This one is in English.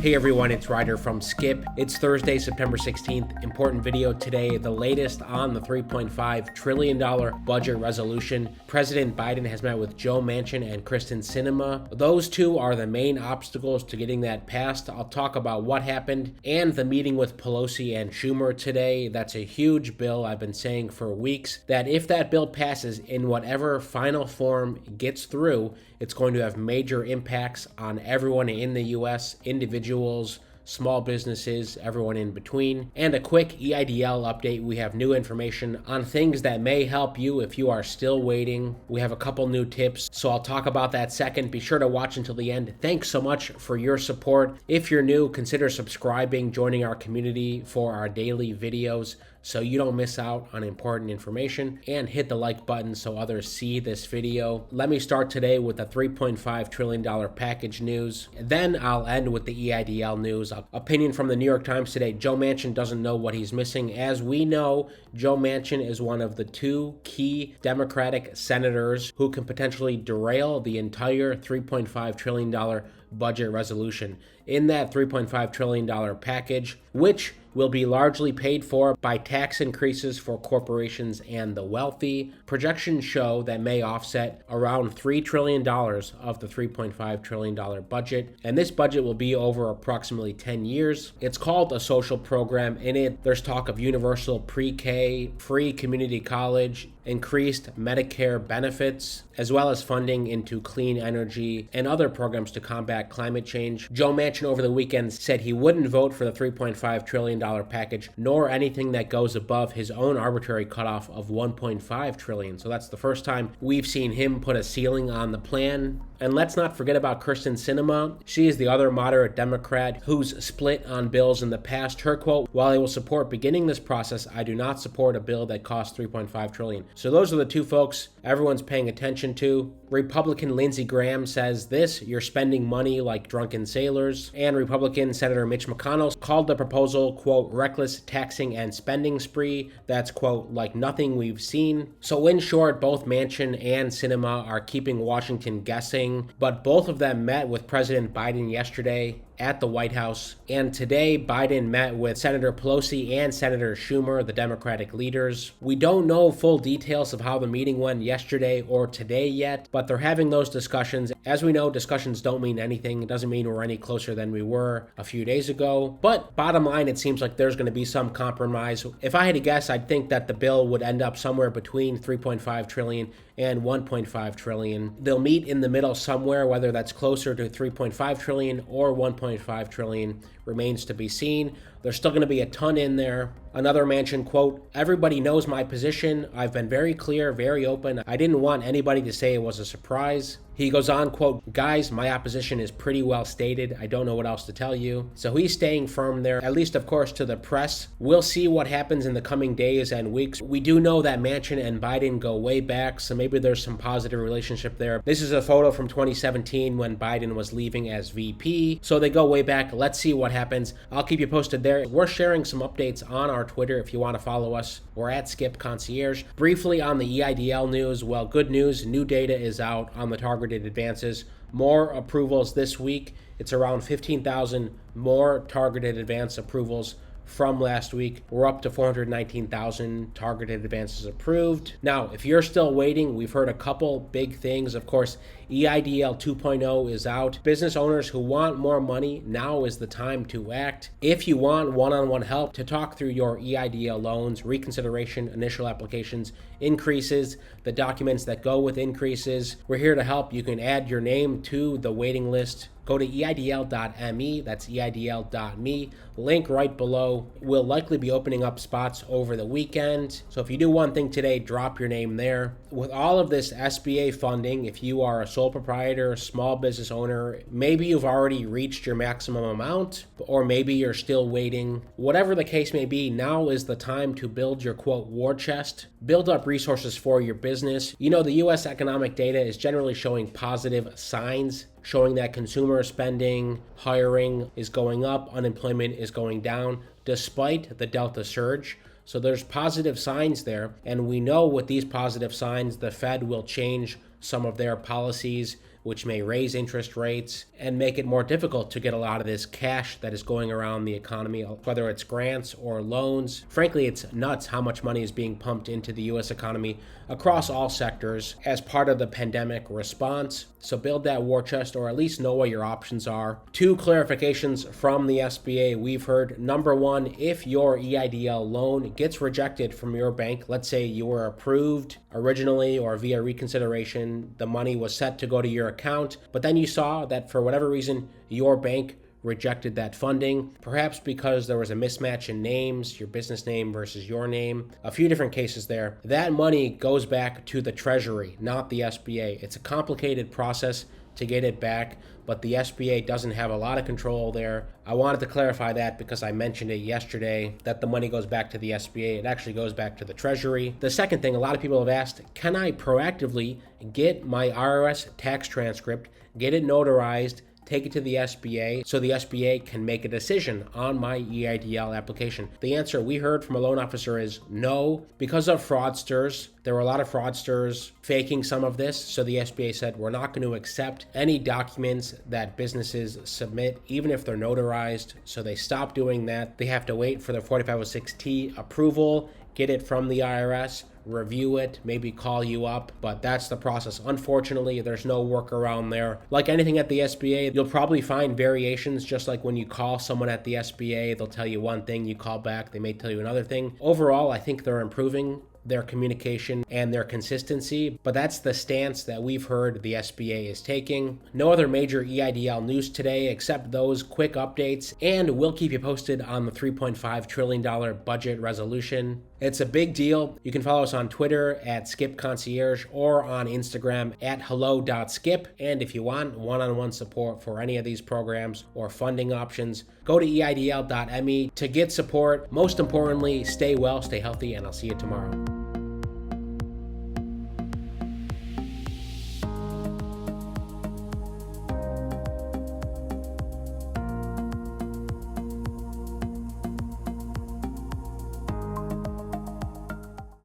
Hey everyone, it's Ryder from Skip. It's Thursday, September 16th. Important video today, the latest on the $3.5 trillion budget resolution. President Biden has met with Joe Manchin and Kristen Sinema. Those two are the main obstacles to getting that passed. I'll talk about what happened and the meeting with Pelosi and Schumer today. That's a huge bill. I've been saying for weeks that if that bill passes in whatever final form gets through, it's going to have major impacts on everyone in the U.S., individuals, small businesses, everyone in between. And a quick EIDL update. We have new information on things that may help you if you are still waiting. We have a couple new tips, so I'll talk about that second. Be sure to watch until the end. Thanks so much for your support. If you're new, consider subscribing, joining our community for our daily videos so you don't miss out on important information, and hit the like button so others see this video. Let me start today with the $3.5 trillion package news. Then I'll end with the EIDL news. Opinion from the New York Times today, Joe Manchin doesn't know what he's missing. As we know, Joe Manchin is one of the two key Democratic senators who can potentially derail the entire $3.5 trillion budget resolution. In that $3.5 trillion package, which will be largely paid for by tax increases for corporations and the wealthy. Projections show that may offset around $3 trillion of the $3.5 trillion budget, and this budget will be over approximately 10 years. It's called a social program. In it, there's talk of universal pre-K, free community college, increased Medicare benefits, as well as funding into clean energy and other programs to combat climate change. Joe Manchin over the weekend said he wouldn't vote for the $3.5 trillion package, nor anything that goes above his own arbitrary cutoff of $1.5 trillion. So that's the first time we've seen him put a ceiling on the plan. And let's not forget about Kristen Sinema. She is the other moderate Democrat who's split on bills in the past. Her quote, "While I will support beginning this process, I do not support a bill that costs $3.5 trillion. So those are the two folks everyone's paying attention to. Republican Lindsey Graham says this: "You're spending money like drunken sailors." And Republican Senator Mitch McConnell called the proposal, quote, "reckless taxing and spending spree." That's, quote, "like nothing we've seen." So in short, both Manchin and Sinema are keeping Washington guessing, but both of them met with President Biden yesterday at the White House. And today, Biden met with Senator Pelosi and Senator Schumer, the Democratic leaders. We don't know full details of how the meeting went yesterday or today yet, but they're having those discussions. As we know, discussions don't mean anything. It doesn't mean we're any closer than we were a few days ago. But bottom line, it seems like there's going to be some compromise. If I had to guess, I'd think that the bill would end up somewhere between $3.5 trillion and $1.5 trillion. They'll meet in the middle somewhere, whether that's closer to $3.5 trillion or $1.5 trillion remains to be seen. There's still going to be a ton in there. Another Manchin quote, "Everybody knows my position. I've been very clear, very open. I didn't want anybody to say it was a surprise." He goes on, quote, "Guys, my opposition is pretty well stated. I don't know what else to tell you." So he's staying firm there, at least, of course, to the press. We'll see what happens in the coming days and weeks. We do know that Manchin and Biden go way back, so maybe there's some positive relationship there. This is a photo from 2017 when Biden was leaving as VP. So they go way back. Let's see what happens. I'll keep you posted there. We're sharing some updates on our Twitter if you want to follow us. We're at Skip Concierge. Briefly on the EIDL news, well, good news. New data is out on the targeted advances. More approvals this week. It's around 15,000 more targeted advance approvals from last week. We're up to 419,000 targeted advances approved. Now, if you're still waiting, we've heard a couple big things. Of course, EIDL 2.0 is out. Business owners who want more money, now is the time to act. If you want one-on-one help to talk through your EIDL loans, reconsideration, initial applications, increases, the documents that go with increases, we're here to help. You can add your name to the waiting list. Go to EIDL.me, that's EIDL.me, link right below. We'll likely be opening up spots over the weekend. So if you do one thing today, drop your name there. With all of this SBA funding, if you are a sole proprietor, small business owner, maybe you've already reached your maximum amount, or maybe you're still waiting. Whatever the case may be, now is the time to build your, quote, war chest. Build up resources for your business. You know, the U.S. economic data is generally showing positive signs, showing that consumer spending, hiring is going up, unemployment is going down, despite the Delta surge. So there's positive signs there, and we know with these positive signs, the Fed will change some of their policies. which may raise interest rates and make it more difficult to get a lot of this cash that is going around the economy, whether it's grants or loans. Frankly, it's nuts how much money is being pumped into the U.S. economy across all sectors as part of the pandemic response. So build that war chest, or at least know what your options are. 2 clarifications from the SBA we've heard. Number 1, if your EIDL loan gets rejected from your bank, let's say you were approved originally or via reconsideration, the money was set to go to your account, but then you saw that for whatever reason your bank rejected that funding, perhaps because there was a mismatch in names, your business name versus your name, a few different cases there. That money goes back to the Treasury, not the SBA. It's a complicated process to get it back, but the SBA doesn't have a lot of control there. I wanted to clarify that because I mentioned it yesterday that the money goes back to the SBA. It actually goes back to the Treasury. The second thing, a lot of people have asked, can I proactively get my IRS tax transcript, get it notarized, take it to the SBA so the SBA can make a decision on my EIDL application? The answer we heard from a loan officer is no, because of fraudsters. There were a lot of fraudsters faking some of this, so the SBA said we're not going to accept any documents that businesses submit, even if they're notarized. So they stopped doing that. They have to wait for the 4506T approval, get it from the IRS, review it, maybe call you up, but that's the process. Unfortunately, there's no workaround there. Like anything at the SBA, you'll probably find variations, just like when you call someone at the SBA, they'll tell you one thing, you call back, they may tell you another thing. Overall, I think they're improving their communication and their consistency, but that's the stance that we've heard the SBA is taking. No other major EIDL news today except those quick updates, and we'll keep you posted on the $3.5 trillion budget resolution. It's a big deal. You can follow us on Twitter at Skip Concierge or on Instagram at hello.skip. And if you want one-on-one support for any of these programs or funding options, go to EIDL.me to get support. Most importantly, stay well, stay healthy, and I'll see you tomorrow.